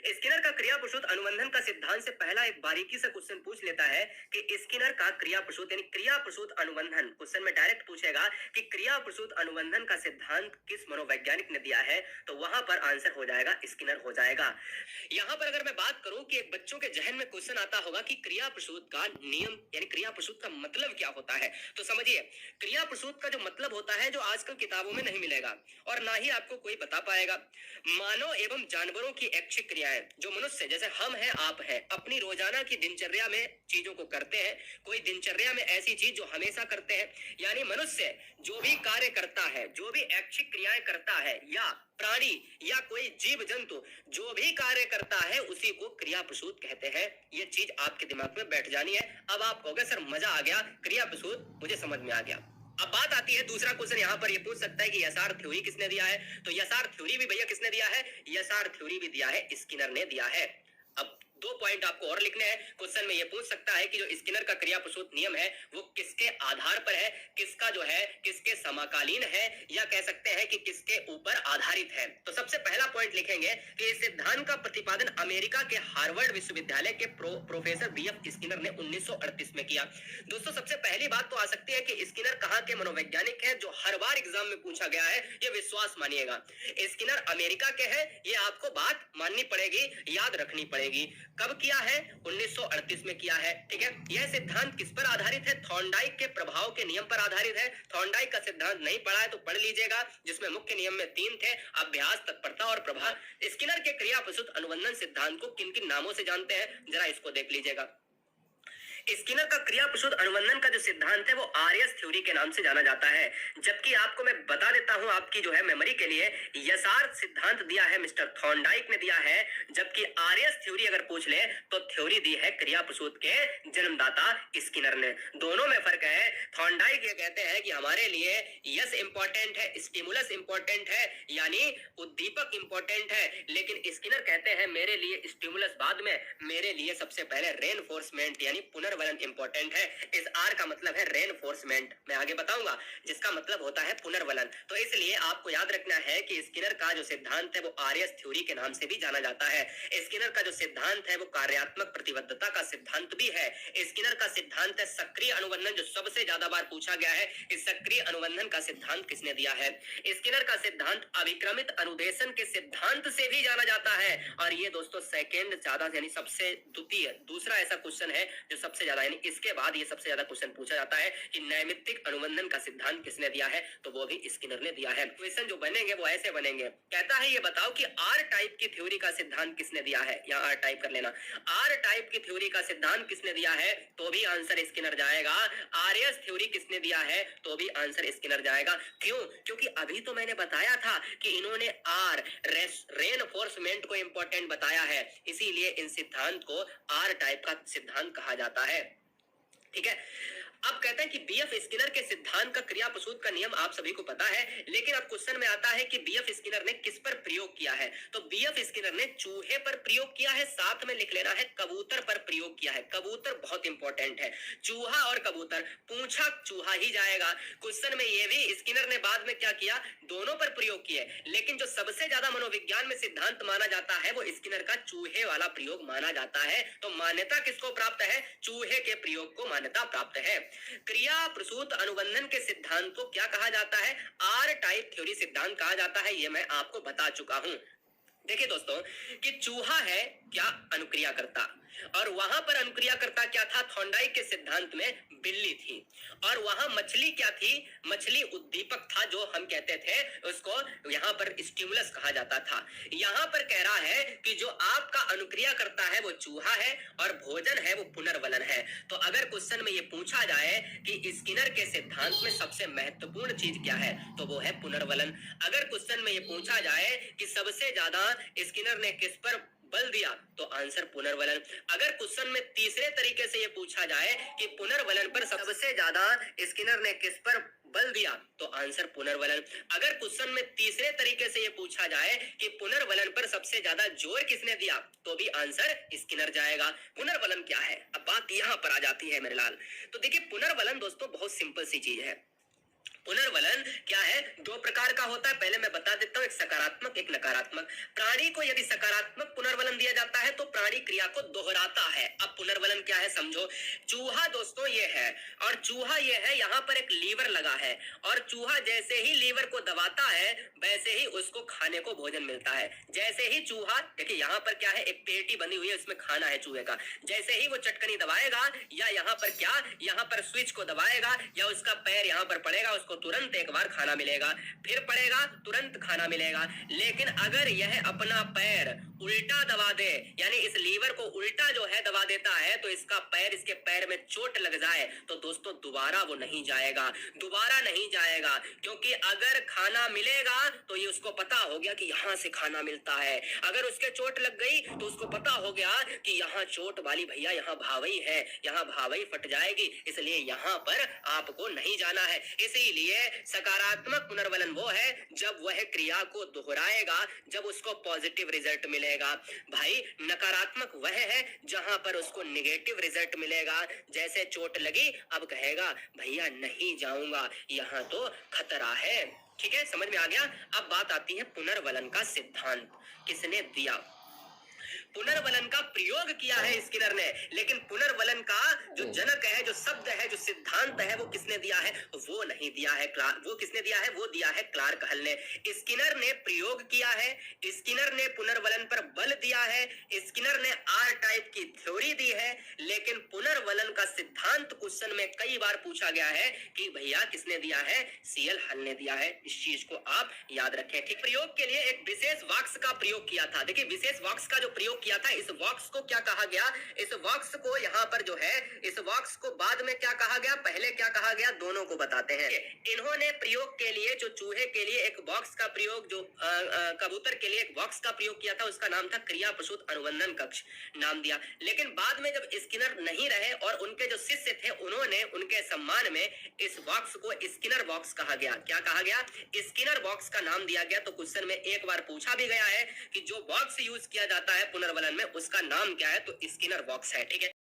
Skinner का क्रिया प्रसूत अनुबंधन का सिद्धांत से पहला एक बारीकी से क्वेश्चन पूछ लेता है कि स्किनर का क्रिया प्रसूत यानी क्रिया प्रसूत अनुबंधन, क्वेश्चन में डायरेक्ट पूछेगा कि क्रिया प्रसूत अनुबंधन का सिद्धांत किस मनोवैज्ञानिक ने दिया है, तो वहां पर आंसर हो जाएगा स्किनर हो जाएगा। यहां पर अगर मैं बात करूं कि बच्चों के जहन में क्वेश्चन आता होगा कि क्रिया प्रसूत का नियम यानी क्रिया प्रसूत का मतलब क्या होता है, तो समझिए क्रिया प्रसूत का जो मतलब होता है, जो आजकल किताबों में नहीं मिलेगा और ना ही आपको कोई बता पाएगा। मानव एवं जानवरों की ऐच्छिक क्रियाएं, जो मनुष्य जैसे हम हैं आप हैं अपनी रोजाना की दिनचर्या में चीजों को करते हैं, कोई दिनचर्या में ऐसी चीज जो हमेशा करते हैं, यानी मनुष्य जो भी कार्य करता है, जो भी ऐच्छिक क्रियाएं करता है, या प्राणी या कोई जीव जंतु जो भी कार्य करता है उसी को क्रिया प्रसूत कहते हैं। ये चीज आपके दिमाग में बैठ जानी है। अब आप कहोगे सर मजा आ गया, क्रिया प्रसूत मुझे समझ में आ गया। अब बात आती है दूसरा क्वेश्चन, यहाँ पर ये पूछ सकता है कि यसार थ्योरी किसने दिया है, तो यसार थ्योरी भी भैया किसने दिया है, यसार थ्योरी भी दिया है स्किनर ने दिया है। अब 2 पॉइंट आपको और लिखने हैं। क्वेश्चन में ये पूछ सकता है कि जो स्किनर का क्रिया प्रसूत नियम है वो किसके आधार पर है, किसका जो है किसके समकालीन है, या कह सकते हैं कि किसके ऊपर आधारित है। तो सबसे पहला पॉइंट लिखेंगे कि इस सिद्धांत का प्रतिपादन अमेरिका के हार्वर्ड विश्वविद्यालय के प्रोफेसर बीएफ स्किनर ने 1938 में किया। दोस्तों सबसे पहली बात तो आ सकती है कि स्किनर कहाँ के मनोवैज्ञानिक है, जो हर बार एग्जाम में पूछा गया है, ये विश्वास मानिएगा। स्किनर अमेरिका के हैं, ये आपको बात माननी पड़ेगी, याद रखनी पड़ेगी। कब किया है, 1938 में किया है। ठीक है, यह सिद्धांत किस पर आधारित है, थॉर्नडाइक के प्रभाव के नियम पर आधारित है। थॉर्नडाइक का सिद्धांत नहीं पढ़ा है तो पढ़ लीजिएगा, जिसमें मुख्य नियम में 3 थे, अभ्यास, तत्परता और प्रभाव। स्किनर के क्रिया प्रसूत अनुबंधन सिद्धांत को किन किन नामों से जानते हैं, जरा इसको देख लीजिएगा। स्किनर का क्रिया प्रसूत अनुबंधन का जो सिद्धांत है वो आरएस थ्योरी के नाम से जाना जाता है, जबकि आपको मैं बता देता हूं आपकी जो है मेमोरी के लिए, यसार सिद्धांत दिया है मिस्टर थॉर्नडाइक ने दिया है, जबकि आरएस थ्योरी अगर पूछ ले तो थ्योरी दी है क्रिया प्रसूत के जन्मदाता स्किनर ने। दोनों में फर्क है। थॉर्नडाइक ये कहते हैं कि हमारे लिए यस इंपॉर्टेंट है, स्टिमुलस इंपॉर्टेंट है, यानी उद्दीपक इंपॉर्टेंट है, लेकिन स्किनर कहते हैं मेरे लिए स्टिमुलस बाद में, मेरे लिए सबसे पहले रेनफोर्समेंट यानी पुनर्वलन इंपॉर्टेंट है। इस आर का मतलब है रेनफोर्समेंट, मैं आगे बताऊंगा, जिसका मतलब होता है पुनर्वलन। तो इसलिए आपको याद रखना है कि स्किनर का जो सिद्धांत है वो आरएस थ्योरी के नाम से भी जाना जाता है। स्किनर का जो सिद्धांत है वो कार्यात्मक प्रतिबद्धता का सिद्धांत भी है। स्किनर का सिद्धांत है सक्रिय अनुबंधन, जो सबसे ज्यादा बार पूछा गया है। इस सक्रिय अनुबंधन का सिद्धांत किसने दिया है, स्किनर का सिद्धांत अभिक्रमित अनुदेशन के सिद्धांत से भी जाना जाता है। और ये दोस्तों सेकेंड ज्यादा यानी सबसे द्वितीय दूसरा ऐसा क्वेश्चन है जो सबसे ज्यादा यानी इसके बाद ये सबसे ज्यादा क्वेश्चन पूछा जाता है कि नैमित्तिक अनुबंधन का सिद्धांत किसने दिया है, तो वो भी स्किनर ने दिया है। क्वेश्चन जो बनेंगे वो ऐसे बनेंगे, कहता है ये बताओ कि आर टाइप की थ्योरी का सिद्धांत किसने दिया है, यहाँ आर टाइप कर लेना। आर टाइप की थ्योरी का सिद्धांत किसने दिया है, तो भी आंसर स्किनर जाएगा। आरएस थ्योरी किसने दिया है, तो भी आंसर स्किनर जाएगा। क्यों, क्योंकि अभी तो मैंने बताया था कि इन्होंने आर रेनफोर्समेंट को इंपॉर्टेंट बताया है, इसीलिए इन सिद्धांत को आर टाइप का सिद्धांत कहा जाता है। ठीक है, अब कहते हैं कि बीएफ स्किनर के सिद्धांत का क्रिया प्रसूत का नियम आप सभी को पता है, लेकिन अब क्वेश्चन में आता है कि बीएफ स्किनर ने किस पर प्रयोग किया है, तो बीएफ स्किनर ने चूहे पर प्रयोग किया है, साथ में लिख लेना है कबूतर पर प्रयोग किया है। कबूतर बहुत इंपॉर्टेंट है, चूहा और कबूतर, पूछा चूहा ही जाएगा। क्वेश्चन में ये भी स्किनर ने बाद में क्या किया, दोनों पर प्रयोग किए, लेकिन जो सबसे ज्यादा मनोविज्ञान में सिद्धांत माना जाता है वो स्किनर का चूहे वाला प्रयोग माना जाता है। तो मान्यता किसको प्राप्त है, चूहे के प्रयोग को मान्यता प्राप्त है। क्रिया प्रसूत अनुबंधन के सिद्धांत को क्या कहा जाता है, आर टाइप थ्योरी सिद्धांत कहा जाता है, ये मैं आपको बता चुका हूं। देखिए दोस्तों कि चूहा है क्या, अनुक्रिया करता, और वहां पर अनुक्रिया करता क्या था, थॉर्नडाइक के सिद्धांत में बिल्ली थी, और वहां मछली क्या थी, मछली उद्दीपक था, जो हम कहते थे उसको यहाँ पर स्टिमुलस कहा जाता था। यहाँ पर कह रहा है कि जो आपका अनुक्रिया करता है वो चूहा है और भोजन है वो पुनर्वलन है। तो अगर क्वेश्चन में ये पूछा जाए कि स्किनर के सिद्धांत में सबसे महत्वपूर्ण चीज क्या है, तो वो है पुनर्वलन। अगर क्वेश्चन में ये पूछा जाए कि सबसे ज्यादा स्किनर ने किस पर बल दिया, तो आंसर पुनर्वलन। अगर क्वेश्चन में तीसरे तरीके से ये पूछा जाए कि पुनर्वलन पर सबसे ज्यादा स्किनर ने किस पर बल दिया, तो आंसर पुनर्वलन। अगर क्वेश्चन में तीसरे तरीके से ये पूछा जाए कि पुनर्वलन पर सबसे ज्यादा जोर किसने दिया, तो भी आंसर स्किनर जाएगा। पुनर्वलन क्या है, अब बात यहां पर आ जाती है मेरे लाल। तो देखिए पुनर्वलन दोस्तों बहुत सिंपल सी चीज है। पुनर्वलन क्या है, 2 प्रकार का होता है, पहले मैं बता देता हूं, एक सकारात्मक एक नकारात्मक। प्राणी को यदि सकारात्मक पुनर्वलन पुनर्वलन दिया जाता है तो प्राणी क्रिया को दोहराता है। अब पुनर्वलन क्या है समझो। चूहा दोस्तों ये है, और चूहा ये है, यहाँ पर एक लीवर लगा है, और चूहा जैसे ही लीवर को दबाता है वैसे ही उसको खाने को भोजन मिलता है। जैसे ही चूहा, देखिए यहाँ पर क्या है, एक पेटी बनी हुई है, उसमें खाना है चूहे का। जैसे ही वो चटकनी दबाएगा या यहाँ पर क्या, यहाँ पर स्विच को दबाएगा या उसका पैर यहाँ पर पड़ेगा, उसको तुरंत एक बार खाना मिलेगा, फिर पड़ेगा तुरंत खाना मिलेगा। लेकिन अगर यह अपना पैर उल्टा दबा दे, यानी इस लीवर को उल्टा जो है दबा देता है, तो इसका पैर, इसके पैर में चोट लग जाए तो दोस्तों दोबारा वो नहीं जाएगा, दोबारा नहीं जाएगा। क्योंकि अगर खाना मिलेगा तो ये उसको पता हो गया कि यहाँ से खाना मिलता है। अगर उसके चोट लग गई तो उसको पता हो गया कि यहाँ चोट वाली भैया, यहाँ भावई है, यहाँ भावई फट जाएगी, इसलिए यहाँ पर आपको नहीं जाना है। इसीलिए सकारात्मक पुनर्वलन वो है जब वह क्रिया को दोहराएगा, जब उसको पॉजिटिव रिजल्ट मिलेगा। भाई नकारात्मक वह है जहां पर उसको नेगेटिव रिजल्ट मिलेगा। जैसे चोट लगी, अब कहेगा भैया नहीं जाऊंगा, यहाँ तो खतरा है। ठीक है, समझ में आ गया। अब बात आती है पुनर्वलन का सिद्धांत किसने दिया। पुनर्वलन का प्रयोग किया है स्किनर ने, लेकिन पुनर्वलन का जो जनक है, जो शब्द है, जो सिद्धांत है, वो किसने दिया है, वो नहीं दिया है वो किसने दिया है, वो दिया है क्लार्क हल ने। स्किनर ने प्रयोग किया है, स्किनर ने पुनर्वलन पर बल दिया है, स्किनर ने आर टाइप की थ्योरी दी है, लेकिन पुनर्वलन का सिद्धांत क्वेश्चन में कई बार पूछा गया है कि भैया किसने दिया है, सीएल हल ने दिया है। इस चीज को आप याद रखें। ठीक, प्रयोग के लिए एक विशेष वाक्स का प्रयोग किया था। देखिए विशेष वाक्स का जो प्रयोग किया था, इस वाक्स को क्या कहा गया, इस वाक्स को यहाँ पर जो है, इस वाक्स को बाद में क्या कहा गया, पहले क्या कहा गया, दोनों को बताते हैं। इन्होंने प्रयोग के लिए, जो चूहे के लिए एक बॉक्स का प्रयोग, जो कबूतर के लिए एक बॉक्स का प्रयोग किया था, उसका नाम था क्रिया प्रसूत अनुबंधन कक्ष नाम दिया। लेकिन बाद में जब स्किनर नहीं रहे और उनके जो शिष्य थे, उन्होंने उनके सम्मान में इस बॉक्स को स्किनर बॉक्स कहा गया। क्या कहा गया, स्किनर बॉक्स का नाम दिया गया। तो क्वेश्चन में एक बार पूछा भी गया है कि जो बॉक्स यूज किया जाता है पुनर्वलन में, उसका नाम क्या है, तो स्किनर बॉक्स है। ठीक है,